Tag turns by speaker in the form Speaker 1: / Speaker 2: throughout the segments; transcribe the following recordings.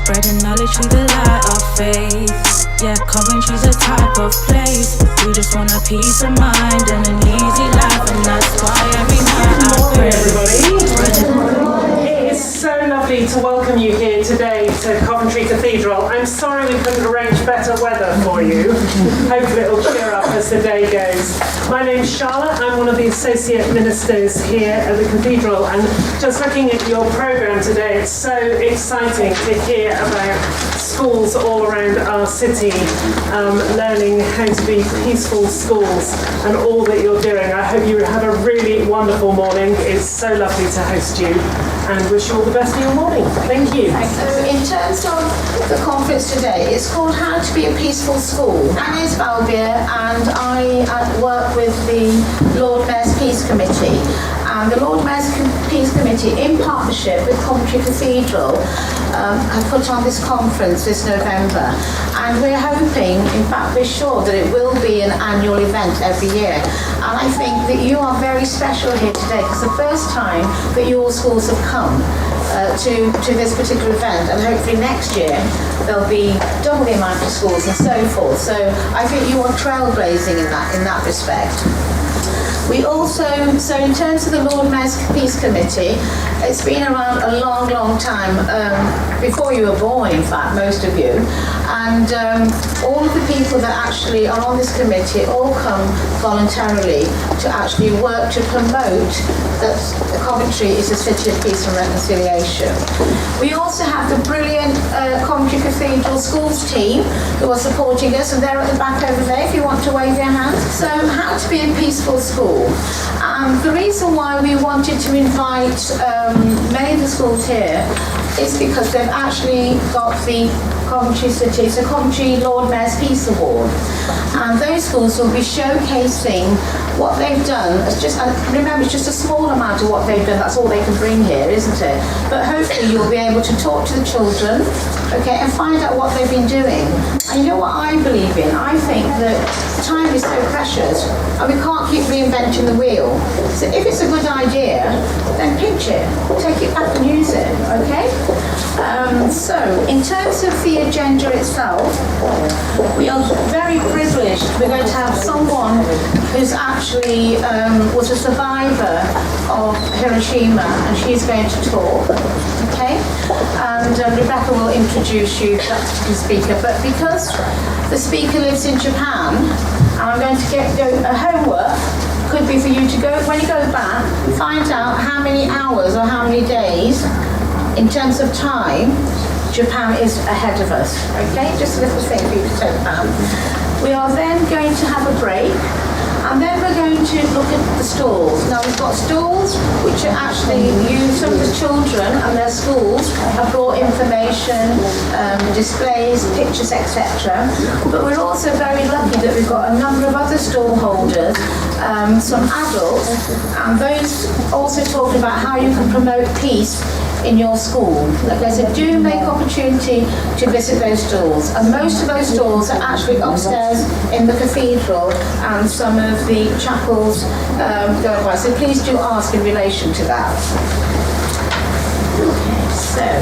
Speaker 1: spreading knowledge through the light of faith. Yeah, Coventry's a type of place. We just want a peace of mind and an easy life, and that's why every night I pray.
Speaker 2: Everybody, it is so lovely to welcome you here today to Coventry Cathedral. I'm sorry we couldn't arrange better weather for you. Hopefully it'll cheer up as the day goes. My name's Charlotte. I'm one of the associate ministers here at the Cathedral, and just looking at your programme today, it's so exciting to hear about schools all around our city learning how to be peaceful schools and all that you're doing. I hope you have a really wonderful morning. It's so lovely to host you and wish you all the best for your morning. Thank you.
Speaker 3: So in terms of the conference today, it's called How to Be a Peaceful School. My name is Balbia and I work with the Lord Mayor's Peace Committee. And the Lord Mayor's Peace Committee, in partnership with Coventry Cathedral, have put on this conference this November. And we're hoping, in fact we're sure, that it will be an annual event every year. And I think that you are very special here today, because the first time that your schools have come to this particular event, and hopefully next year there'll be double the amount of schools and so forth. So I think you are trailblazing in that respect. We also, so in terms of the Lord Mayor's Peace Committee, it's been around a long, long time, before you were born, in fact, most of you. And all of the people that actually are on this committee all come voluntarily to actually work to promote that Coventry is a city of peace and reconciliation. We also have the brilliant Coventry Cathedral Schools team who are supporting us, and they're at the back over there if you want to wave your hands. So, how to be a peaceful school. The reason why we wanted to invite many of the schools here is because they've actually got the Coventry City, so Coventry Lord Mayor's Peace Award. And those schools will be showcasing what they've done. It's just, remember, it's just a small amount of what they've done. That's all they can bring here, isn't it? But hopefully you'll be able to talk to the children, okay, and find out what they've been doing. And you know what I believe in? I think that time is so precious, and we can't keep reinventing the wheel. So if it's a good idea, then pinch it, take it back and use it, okay? So, in terms of the agenda itself, we are very privileged. We're going to have someone who's actually was a survivor of Hiroshima, and she's going to talk, okay? And Rebecca will introduce you to that particular speaker. But because the speaker lives in Japan, I'm going to go a homework could be for you to go, when you go back, find out how many hours or how many days in terms of time Japan is ahead of us, okay? Just a little thing for you to take down. We are then going to have a break, and then we're going to look at the stalls. Now we've got stalls which are actually used, some of the children and their schools have brought information, displays, pictures, etc. But we're also very lucky that we've got a number of other stall holders, some adults, and those also talk about how you can promote peace in your school. Okay, so do make opportunity to visit those stalls, and most of those stalls are actually upstairs in the cathedral and some of the chapels going by. So please do ask in relation to that. Okay,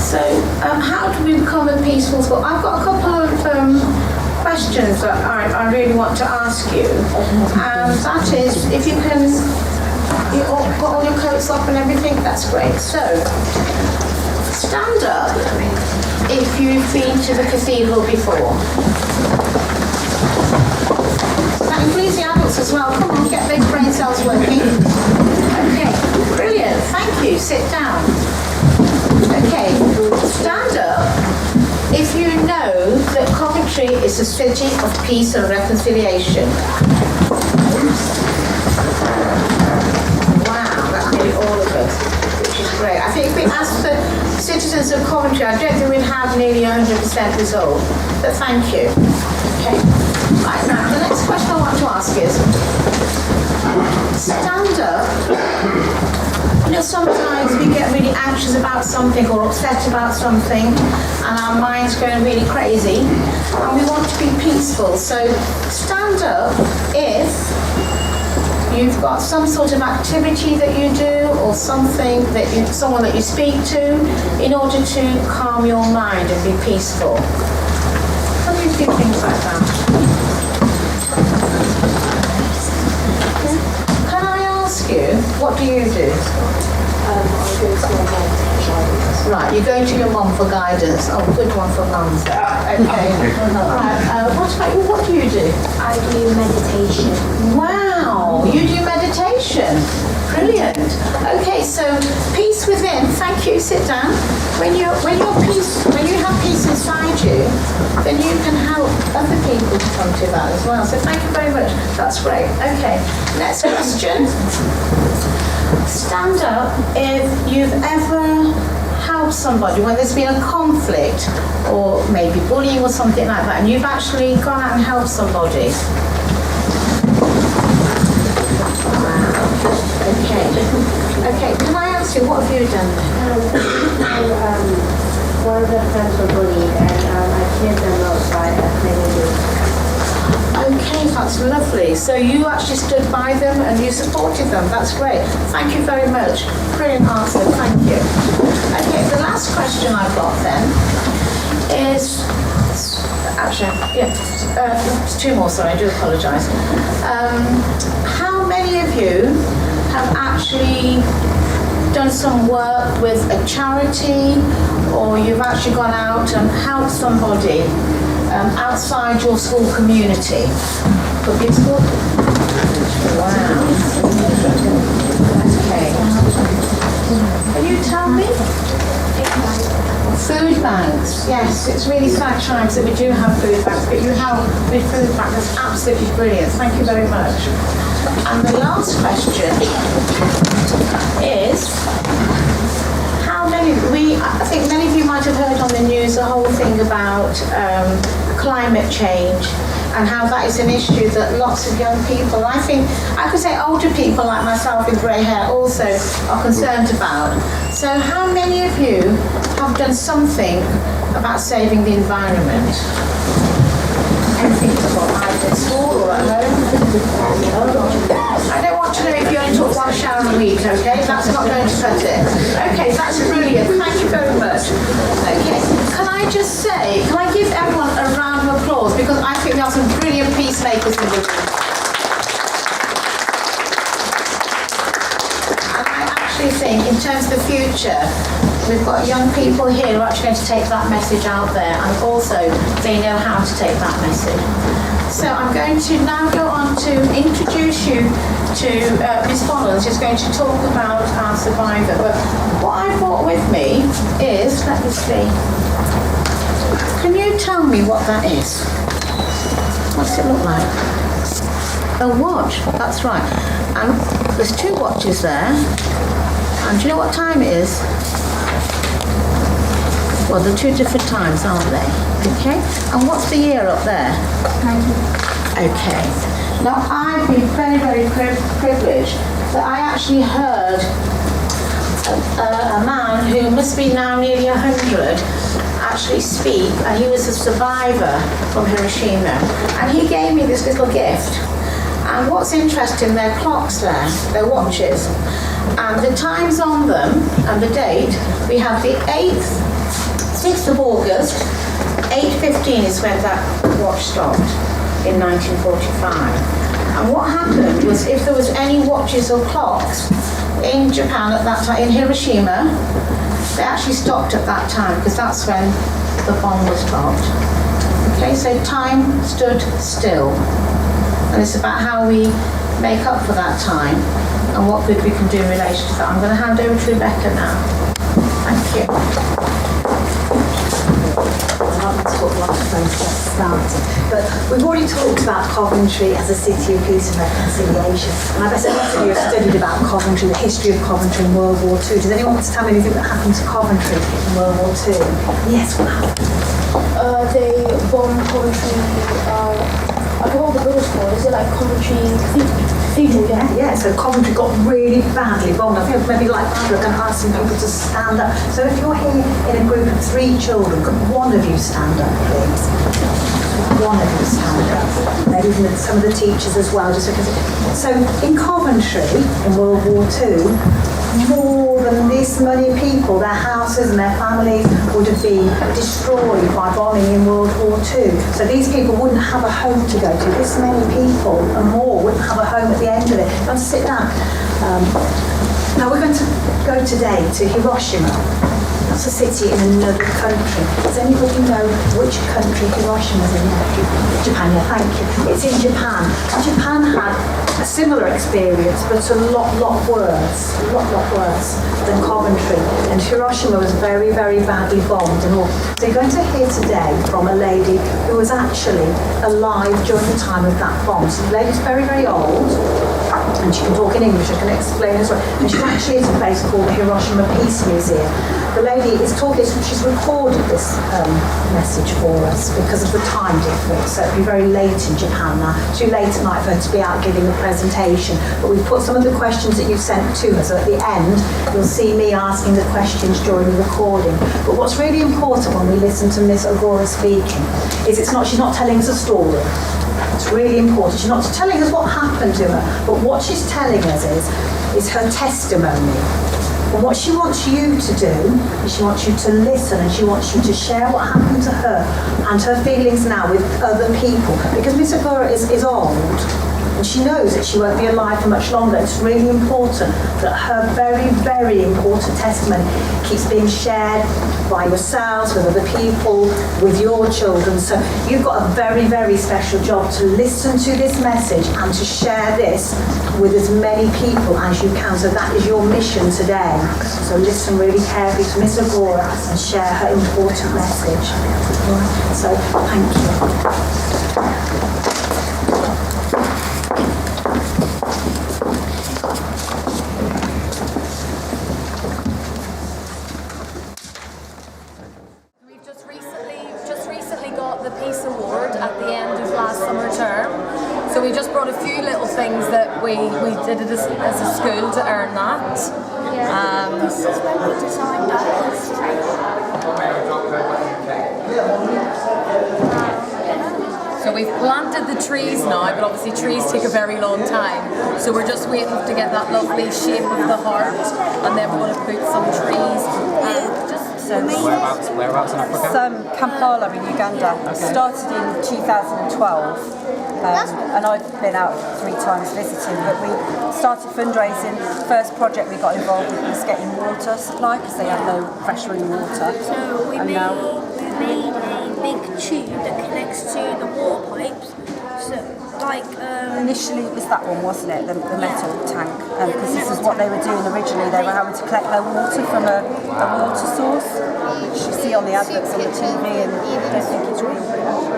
Speaker 3: so how do we become a peaceful school? I've got a couple of questions that I really want to ask you, and that is, if you can. You got all your coats off and everything, that's great. So, stand up if you've been to the cathedral before. That includes the adults as well. Come on, get those brain cells working. Okay, brilliant, thank you. Sit down. Okay, stand up if you know that Coventry is a city of peace and reconciliation. All of us, which is great. I think if we asked the citizens of Coventry, I don't think we'd have nearly 100% result, but thank you. Okay. Right, now, the next question I want to ask is, stand up. You know, sometimes we get really anxious about something or upset about something, and our mind's going really crazy, and we want to be peaceful. So, stand up if you've got some sort of activity that you do or something that someone that you speak to in order to calm your mind and be peaceful. How do you do things like that? Can I ask you, what do you do?
Speaker 4: I go to my mum for guidance.
Speaker 3: Right, you go to your mum for guidance. Oh, good one for mums. Okay. Right, what about you? What do you do?
Speaker 4: I do meditation.
Speaker 3: Wow, you do meditation. Brilliant. Okay, so peace within. Thank you. Sit down. When you have peace inside you, then you can help other people to come to that as well. So thank you very much. That's great. Okay. Next question. Stand up if you've ever helped somebody when there's been a conflict or maybe bullying or something like that, and you've actually gone out and helped somebody. Okay, can I ask you, what have you done?
Speaker 4: One of the friends were bullied and I cleared them outside at many.
Speaker 3: Okay, that's lovely. So you actually stood by them and you supported them. That's great. Thank you very much. Brilliant answer. Thank you. Okay, the last question I've got then is, actually, it's two more, sorry, I do apologise. How many of you have actually done some work with a charity, or you've actually gone out and helped somebody outside your school community? Could be a school? Wow. Okay. Can you tell me? Food banks. Yes, it's really sad times that we do have food banks, but you help with food banks. That's absolutely brilliant. Thank you very much. And the last question is, I think many of you might have heard on the news the whole thing about climate change and how that is an issue that lots of young people, I think, I could say older people like myself with grey hair also are concerned about. So how many of you have done something about saving the environment? Anything either at school or at home? I don't want to know if you only took one shower a week, okay? That's not going to cut it. Okay, that's brilliant. Thank you very much. Okay, can I just say, can I give everyone a round of applause, because I think there are some brilliant peacemakers in the room. And I actually think, in terms of the future, we've got young people here who are actually going to take that message out there, and also they know how to take that message. So I'm going to now go on to introduce you to Ms Bonhams, who's going to talk about our survivor. But what I brought with me is, let me see, can you tell me what that is? What does it look like? A watch, that's right. And there's two watches there. And do you know what time it is? Well, they're two different times, aren't they? Okay. And what's the year up there? 19. Okay. Now, I've been very, very privileged that I actually heard a man who must be now nearly 100 actually speak, and he was a survivor from Hiroshima. And he gave me this little gift. And what's interesting, they're clocks there, they're watches. And the times on them, and the date, we have the 6th of August, 8:15 is when that watch stopped in 1945. And what happened was, if there was any watches or clocks in Japan at that time, in Hiroshima, they actually stopped at that time, because that's when the bomb was dropped. Okay, so time stood still. And it's about how we make up for that time and what good we can do in relation to that. I'm going to hand over to Rebecca now. Thank you.
Speaker 5: I'm not talk about the process started, but we've already talked about Coventry as a city of peace and reconciliation, and I bet a lot of you have studied about Coventry, the history of Coventry in World War II. Does anyone want to tell me anything that happened to Coventry in World War II? Yes, what happened?
Speaker 4: They bombed Coventry, I forgot what the village called. Is it like Coventry Cathedral?
Speaker 5: Yeah, so Coventry got really badly bombed. I think maybe like I'm going to ask some people to stand up. So if you're here in a group of 3 children, could one of you stand up, please? One of you stand up. even some of the teachers as well, just because. So in Coventry, in World War II, more than this many people, their houses and their families would have been destroyed by bombing in World War II. So these people wouldn't have a home to go to. This many people and more wouldn't have a home at the end of it. You want to sit down? Now we're going to go today to Hiroshima. That's a city in another country. Does anybody know which country Hiroshima's in? Japan, yeah, thank you. It's in Japan. Japan had a similar experience, but a lot worse than Coventry. And Hiroshima was very, very badly bombed and all. So you're going to hear today from a lady who was actually alive during the time of that bomb. So the lady's very, very old, and she can talk in English, I can explain as well. And she's actually at a place called the Hiroshima Peace Museum. The lady is talking, she's recorded this message for us because of the time difference. So it'll be very late in Japan now. Too late at night for her to be out giving a presentation. But we've put some of the questions that you sent to her. So at the end, you'll see me asking the questions during the recording. But what's really important when we listen to Ms Ogura speaking is she's not telling us a story. It's really important. She's not telling us what happened to her, but what she's telling us is her testimony. And what she wants you to do is she wants you to listen, and she wants you to share what happened to her and her feelings now with other people. Because Ms Ogura is old, and she knows that she won't be alive for much longer. It's really important that her very, very important testimony keeps being shared by yourselves, with other people, with your children. So you've got a very, very special job to listen to this message and to share this with as many people as you can. So that is your mission today. So listen really carefully to Ms Ogura and share her important message. All right. So thank you.
Speaker 6: We just brought a few little things that we did as a school to earn that.
Speaker 4: This is when we designed our history.
Speaker 6: So we've planted the trees now, but obviously trees take a very long time. So we're just waiting to get that lovely shape of the heart, and then we're going to put some trees.
Speaker 7: Whereabouts in Africa?
Speaker 8: Kampala in Uganda. Started in 2012. And I've been out 3 times visiting, but we started fundraising. The first project we got involved with was getting water supply because they have no fresh running water.
Speaker 4: So we made a big tube that connects to the water pipes. So
Speaker 8: initially it was that one, wasn't it? The metal tank, because this is what they were doing originally. They were having to collect their water from a water source, which you see on the adverts on the TV, and I don't think it's real.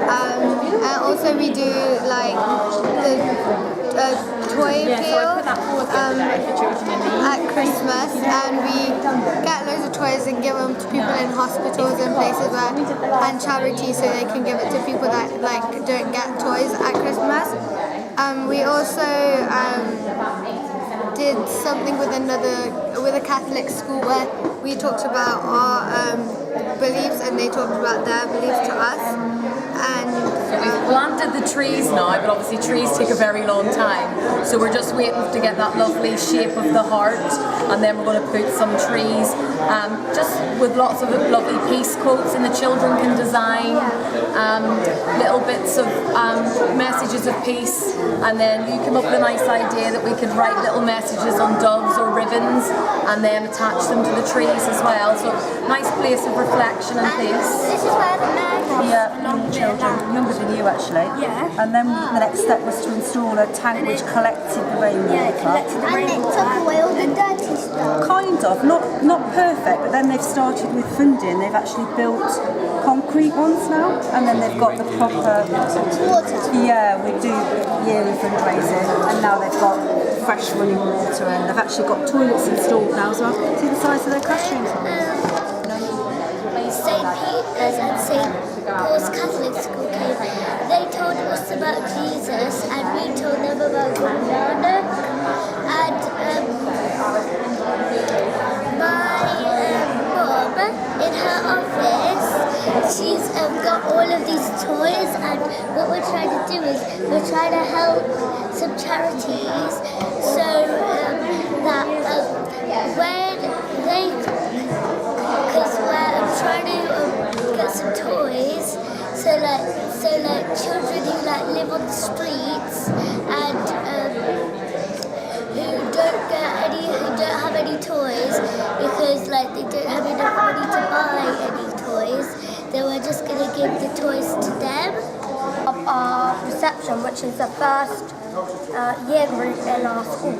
Speaker 9: And also we do like the toy appeal at Christmas, and we get loads of toys and give them to people in hospitals and places and charities, so they can give it to people that don't get toys at Christmas. We also did something with a Catholic school where we talked about our beliefs and they talked about their beliefs to us.
Speaker 6: So we've planted the trees now, but obviously trees take a very long time. So we're just waiting to get that lovely shape of the heart, and then we're going to put some trees, just with lots of lovely peace quotes, and the children can design little bits of messages of peace, and then you come up with a nice idea that we could write little messages on doves or ribbons, and then attach them to the trees as well. So nice place of reflection and peace.
Speaker 9: This is where the man
Speaker 8: Young children, younger than you actually.
Speaker 4: Yeah.
Speaker 8: And then the next step was to install a tank which collected the rainwater.
Speaker 9: and it took away all the dirty stuff.
Speaker 8: Kind of, not perfect, but then they've started with funding. They've actually built concrete ones now, and then they've got the proper
Speaker 9: Water.
Speaker 8: Yeah, we do yearly fundraising, and now they've got fresh running water, and they've actually got toilets installed now as well. See the size of their classrooms?
Speaker 9: St. Peter's and St. Paul's Catholic School came. They told us about Jesus, and we told them about Guru Nanak. And my mum, in her office,
Speaker 10: she's got all of these toys, and what we're trying to do is we're trying to help some charities so that when they, because we're trying to get some toys, so like children who like live on the streets and who don't have any toys because like they don't have enough money to buy any toys, then we're just going to give the toys to them.
Speaker 11: Of our reception, which is the first year group in our school,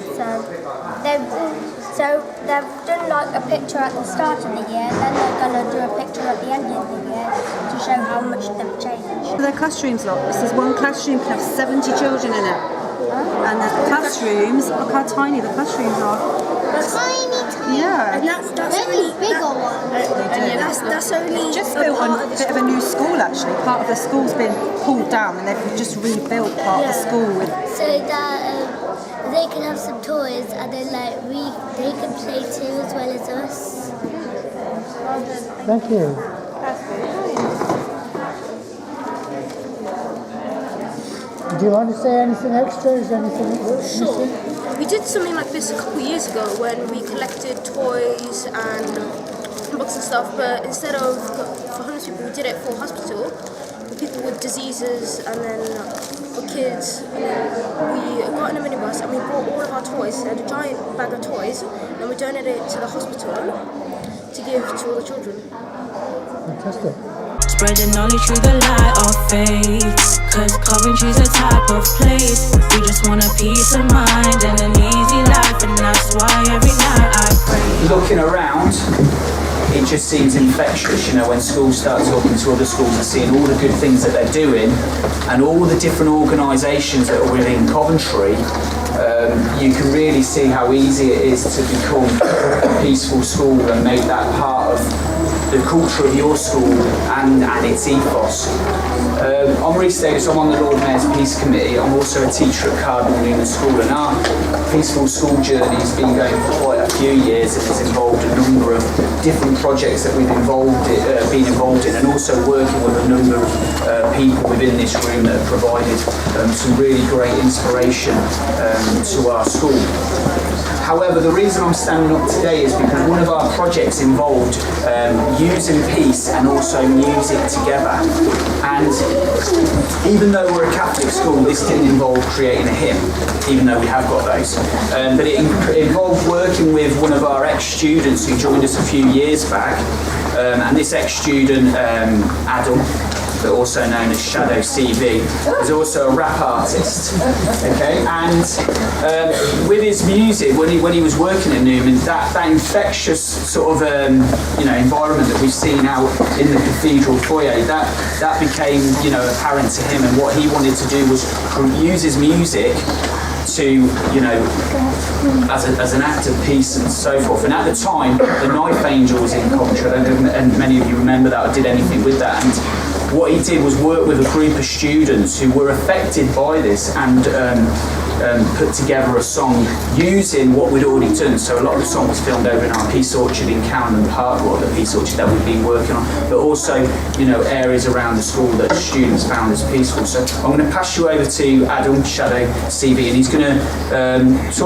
Speaker 11: so they've done like a picture at the start of the year, then they're going to do a picture at the end of the year to show how much they've changed.
Speaker 8: Their classrooms, look, this is one classroom can have 70 children in it. And the classrooms, look how tiny the classrooms are.
Speaker 10: Tiny.
Speaker 8: Yeah.
Speaker 11: And that's only
Speaker 10: bigger one.
Speaker 11: That's only
Speaker 8: just built a bit of a new school actually. Part of the school's been pulled down and they've just rebuilt part of the school with.
Speaker 10: So that they can have some toys and then like they can play too as well as us.
Speaker 2: Thank you. Do you want to say anything extra? Is there anything
Speaker 4: Sure. We did something like this a couple of years ago when we collected toys and books and stuff, but instead of for homeless people, we did it for hospital, for people with diseases, and then for kids. And then we got in a minibus and we brought all of our toys, had a giant bag of toys, and we donated it to the hospital to give to all the children.
Speaker 2: Fantastic.
Speaker 1: Spreading knowledge through the light of faith. Cause Coventry's a type of place. We just want a peace of mind and an easy life. And that's why every night I pray.
Speaker 12: Looking around, it just seems infectious, you know, when schools start talking to other schools and seeing all the good things that they're doing and all the different organisations that are within Coventry. You can really see how easy it is to become a peaceful school and make that part of the culture of your school and its ethos. I'm Reece Davis, I'm on the Lord Mayor's Peace Committee. I'm also a teacher at Cardinal Newman School, and our peaceful school journey has been going for quite a few years and has involved a number of different projects that we've been involved in, and also working with a number of people within this room that have provided some really great inspiration to our school. However, the reason I'm standing up today is because one of our projects involved using peace and also music together. And even though we're a Catholic school, this didn't involve creating a hymn, even though we have got those. But it involved working with one of our ex-students who joined us a few years back. And this ex-student, Adam, also known as Shadow CV, is also a rap artist. Okay, and with his music, when he was working in Newman, that infectious sort of environment that we've seen out in the Cathedral foyer, that became apparent to him, and what he wanted to do was use his music to, as an act of peace and so forth. And at the time, the Knife Angel was in Coventry, and many of you remember that or did anything with that. And what he did was work with a group of students who were affected by this and put together a song using what we'd already done. So a lot of the song was filmed over in our Peace Orchard in Camden Park, or the Peace Orchard that we've been working on, but also areas around the school that students found as peaceful. So I'm going to pass you over to Adam Shadow CV, and he's going to he's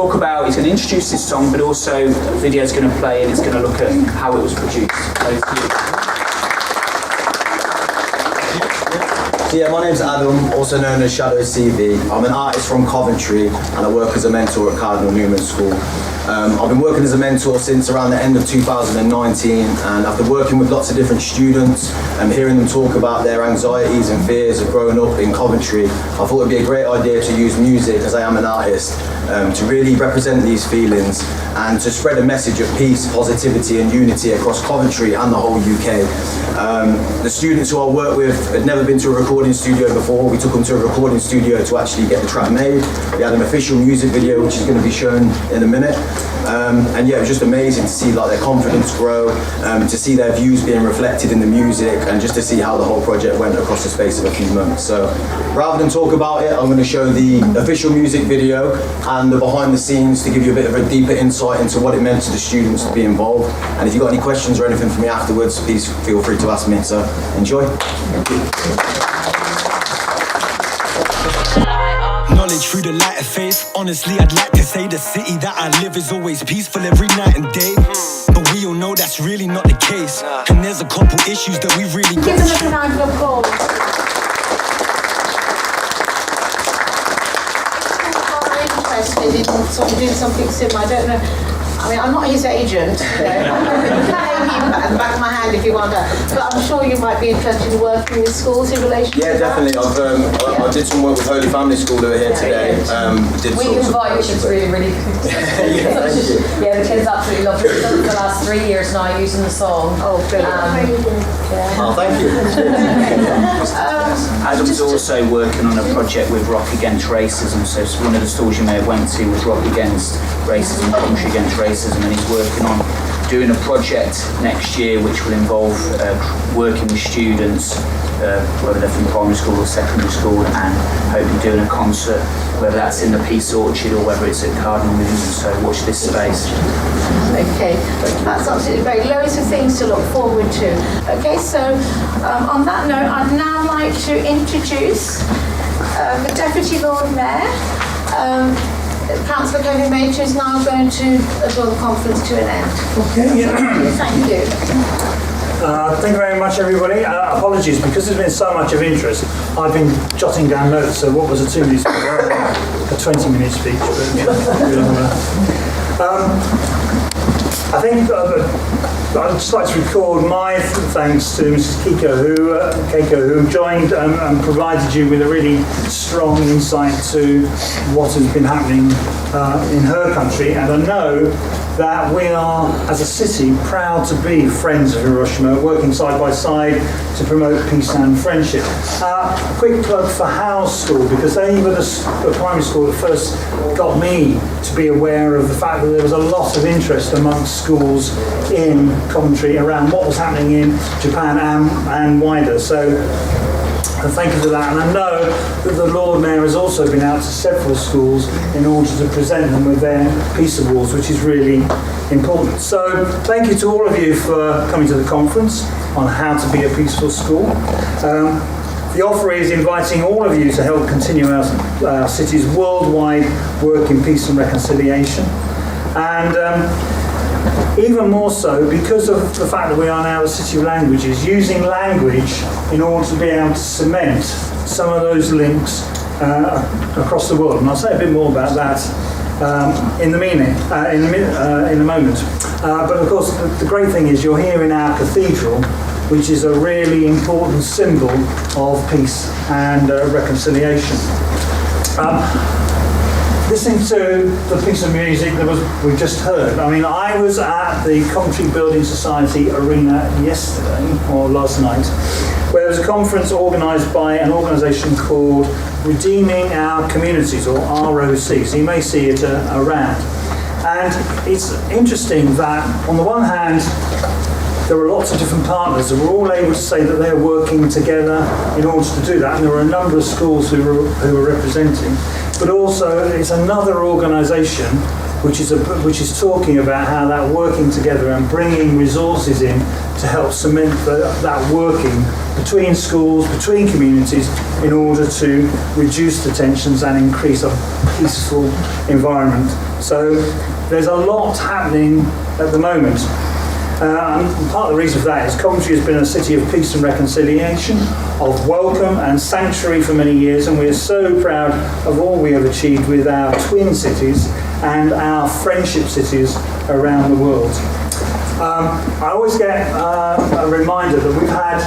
Speaker 12: going to introduce this song, but also the video's going to play and it's going to look at how it was produced. Over to you.
Speaker 13: Yeah, my name's Adam, also known as Shadow CV. I'm an artist from Coventry and I work as a mentor at Cardinal Newman School. I've been working as a mentor since around the end of 2019, and after working with lots of different students and hearing them talk about their anxieties and fears of growing up in Coventry, I thought it'd be a great idea to use music, as I am an artist, to really represent these feelings and to spread a message of peace, positivity and unity across Coventry and the whole UK. The students who I work with had never been to a recording studio before. We took them to a recording studio to actually get the track made. We had an official music video which is going to be shown in a minute. And yeah, it was just amazing to see like their confidence grow, to see their views being reflected in the music, and just to see how the whole project went across the space of a few months. So rather than talk about it, I'm going to show the official music video and the behind the scenes to give you a bit of a deeper insight into what it meant to the students to be involved. And if you've got any questions or anything for me afterwards, please feel free to ask me. So enjoy. Thank you.
Speaker 14: Knowledge through the light of faith. Honestly, I'd like to say the city that I live is always peaceful every night and day. But we all know that's really not the case. And there's a couple issues that we've really got to...
Speaker 3: Give them a round of applause. Interested in sort of doing something similar. I don't know. I mean, I'm not his agent. You can name him at the back of my hand if you want to. But I'm sure you might be interested in working with schools in relation to that.
Speaker 13: Yeah, definitely. I did some work with Holy Family School over here today.
Speaker 6: We invite, which is really, really good.
Speaker 13: Yeah, thank you.
Speaker 6: Yeah, the kids absolutely love it. We've done it for the last 3 years now using the song.
Speaker 3: Oh, brilliant.
Speaker 13: Oh, thank you.
Speaker 12: Adam's also working on a project with Rock Against Racism. So one of the schools you may have went to was Rock Against Racism, Coventry Against Racism, and he's working on doing a project next year which will involve working with students, whether they're from primary school or secondary school, and hopefully doing a concert, whether that's in the Peace Orchard or whether it's at Cardinal Newman. So watch this space.
Speaker 3: Okay, that's absolutely great. Loads of things to look forward to. Okay, so on that note, I'd now like to introduce the Deputy Lord Mayor, Councillor Kevin Major, is now going to draw the conference to an end.
Speaker 15: Okay, yeah.
Speaker 3: Thank you.
Speaker 15: Thank you very much, everybody. Apologies, because there's been so much of interest, I've been jotting down notes, so what was a 2-minute speech? A 20-minute speech. I think I'd just like to record my thanks to Ms Keiko who joined and provided you with a really strong insight to what has been happening in her country. And I know that we are, as a city, proud to be friends of Hiroshima, working side by side to promote peace and friendship. A quick plug for Howes School, because they were the primary school that first got me to be aware of the fact that there was a lot of interest amongst schools in Coventry around what was happening in Japan and wider. So thank you for that. And I know that the Lord Mayor has also been out to several schools in order to present them with their Peace Awards, which is really important. So thank you to all of you for coming to the conference on how to be a peaceful school. The offer is inviting all of you to help continue our city's worldwide work in peace and reconciliation. And even more so, because of the fact that we are now a city of languages, using language in order to be able to cement some of those links across the world. And I'll say a bit more about that in a moment. But of course, the great thing is you're here in our cathedral, which is a really important symbol of peace and reconciliation. Listening to the piece of music that we've just heard, I mean, I was at the Coventry Building Society Arena yesterday, or last night, where there was a conference organised by an organisation called Redeeming Our Communities, or ROC, so you may see it around. And it's interesting that, on the one hand, there were lots of different partners and we're all able to say that they're working together in order to do that, and there were a number of schools who were representing. But also it's another organisation which is talking about how that working together and bringing resources in to help cement that working between schools, between communities, in order to reduce the tensions and increase a peaceful environment. So there's a lot happening at the moment. And part of the reason for that is Coventry has been a city of peace and reconciliation, of welcome and sanctuary for many years, and we are so proud of all we have achieved with our twin cities and our friendship cities around the world. I always get a reminder that we've had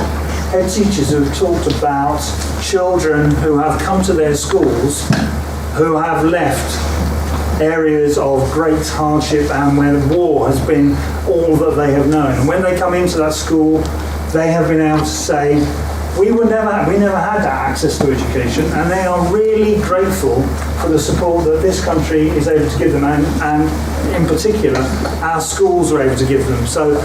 Speaker 15: head teachers who have talked about children who have come to their schools who have left areas of great hardship and where war has been all that they have known. And when they come into that school, they have been able to say, we never had that access to education, and they are really grateful for the support that this country is able to give them, and in particular, our schools are able to give them. So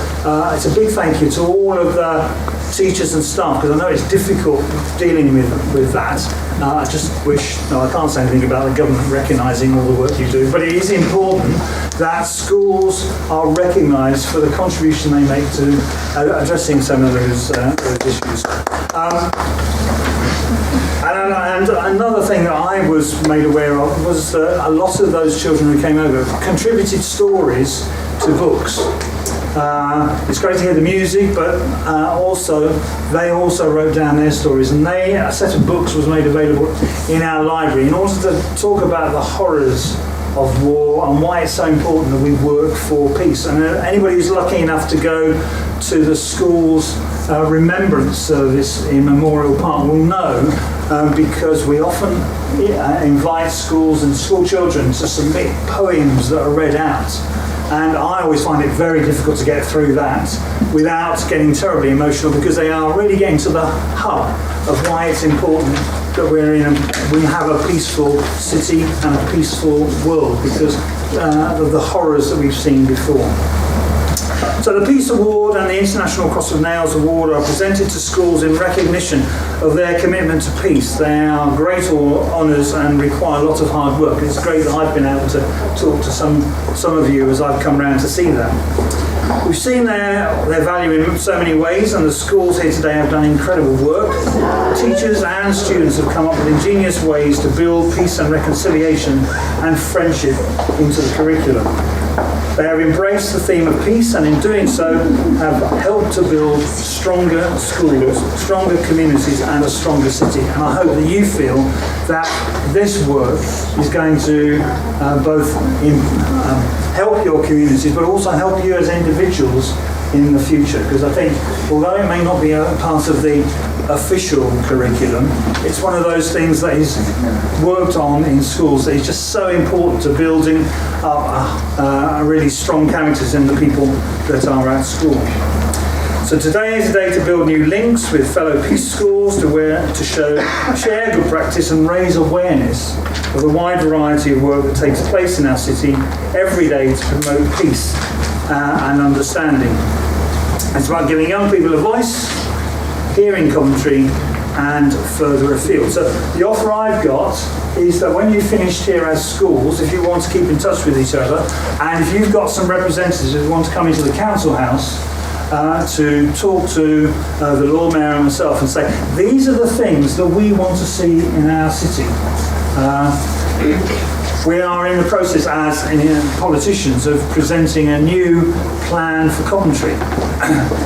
Speaker 15: it's a big thank you to all of the teachers and staff, because I know it's difficult dealing with that. I just wish, I can't say anything about the government recognising all the work you do, but it is important that schools are recognised for the contribution they make to addressing some of those issues. And another thing that I was made aware of was that a lot of those children who came over contributed stories to books. It's great to hear the music, but they also wrote down their stories, and a set of books was made available in our library in order to talk about the horrors of war and why it's so important that we work for peace. And anybody who's lucky enough to go to the school's remembrance service in Memorial Park will know, because we often invite schools and school children to submit poems that are read out. And I always find it very difficult to get through that without getting terribly emotional, because they are really getting to the hub of why it's important that we have a peaceful city and a peaceful world, because of the horrors that we've seen before. So the Peace Award and the International Cross of Nails Award are presented to schools in recognition of their commitment to peace. They are great honours and require a lot of hard work. It's great that I've been able to talk to some of you as I've come round to see them. We've seen their value in so many ways, and the schools here today have done incredible work. Teachers and students have come up with ingenious ways to build peace and reconciliation and friendship into the curriculum. They have embraced the theme of peace, and in doing so have helped to build stronger schools, stronger communities and a stronger city. And I hope that you feel that this work is going to both help your communities, but also help you as individuals in the future. Because I think, although it may not be a part of the official curriculum, it's one of those things that is worked on in schools that is just so important to building up really strong characters in the people that are at school. So today is a day to build new links with fellow peace schools, to share good practice and raise awareness of the wide variety of work that takes place in our city every day to promote peace and understanding. It's about giving young people a voice here in Coventry and further afield. So the offer I've got is that when you've finished here as schools, if you want to keep in touch with each other, and if you've got some representatives who want to come into the council house to talk to the Lord Mayor and myself and say, these are the things that we want to see in our city. We are in the process as politicians of presenting a new plan for Coventry.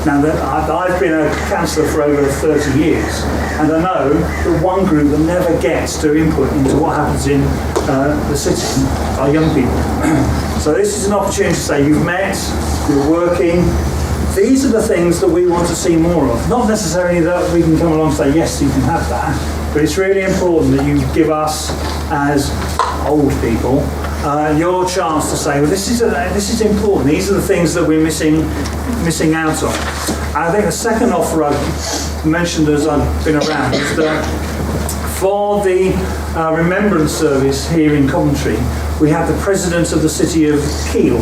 Speaker 15: Now, I've been a councillor for over 30 years, and I know that one group that never gets to input into what happens in the city are young people. So this is an opportunity to say, you've met, you're working, these are the things that we want to see more of. Not necessarily that we can come along and say, yes, you can have that, but it's really important that you give us, as old people, your chance to say, well, this is important. These are the things that we're missing out on. And I think the second offer I've mentioned as I've been around is that for the remembrance service here in Coventry, we have the president of the city of Kiel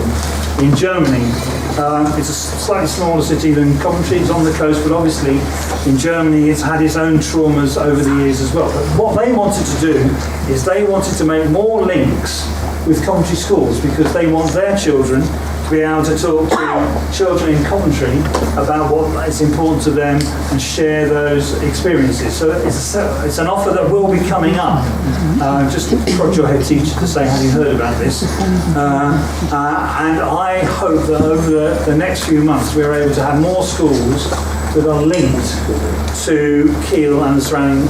Speaker 15: in Germany. It's a slightly smaller city than Coventry. It's on the coast, but obviously in Germany it's had its own traumas over the years as well. But what they wanted to do is they wanted to make more links with Coventry schools, because they want their children to be able to talk to children in Coventry about what is important to them and share those experiences. So it's an offer that will be coming up. Just prod your head teacher to say, have you heard about this? And I hope that over the next few months we're able to have more schools that are linked to Kiel and the surrounding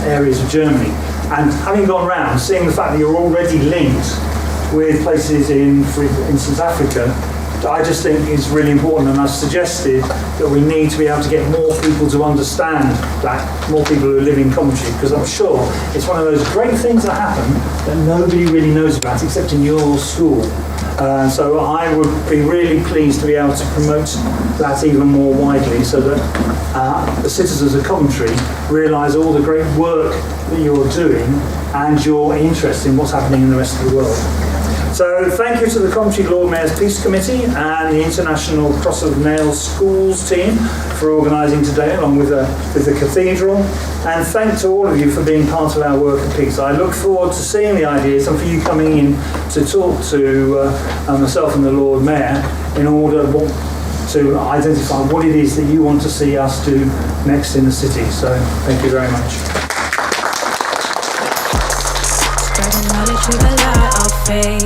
Speaker 15: areas of Germany. And having gone round, seeing the fact that you're already linked with places in, for instance, Africa, I just think is really important, and I've suggested that we need to be able to get more people to understand that, more people who live in Coventry, because I'm sure it's one of those great things that happen that nobody really knows about except in your school. So I would be really pleased to be able to promote that even more widely, so that the citizens of Coventry realise all the great work that you're doing and your interest in what's happening in the rest of the world. So thank you to the Coventry Lord Mayor's Peace Committee and the International Cross of Nails Schools team for organising today, along with the Cathedral. And thanks to all of you for being part of our work of peace. I look forward to seeing the ideas and for you coming in to talk to myself and the Lord Mayor in order to identify what it is that you want to see us do next in the city. So thank you very much.
Speaker 1: Through the light of faith,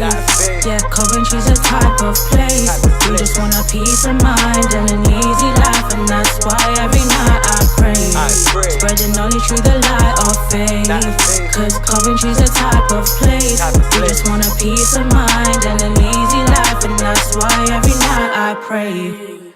Speaker 1: yeah, Coventry's a type of place. We just want a peace of mind and an easy life, and that's why every night I pray. Spreading knowledge through the light of faith, cause Coventry's a type of place. We just want a peace of mind and an easy life, and that's why every night I pray.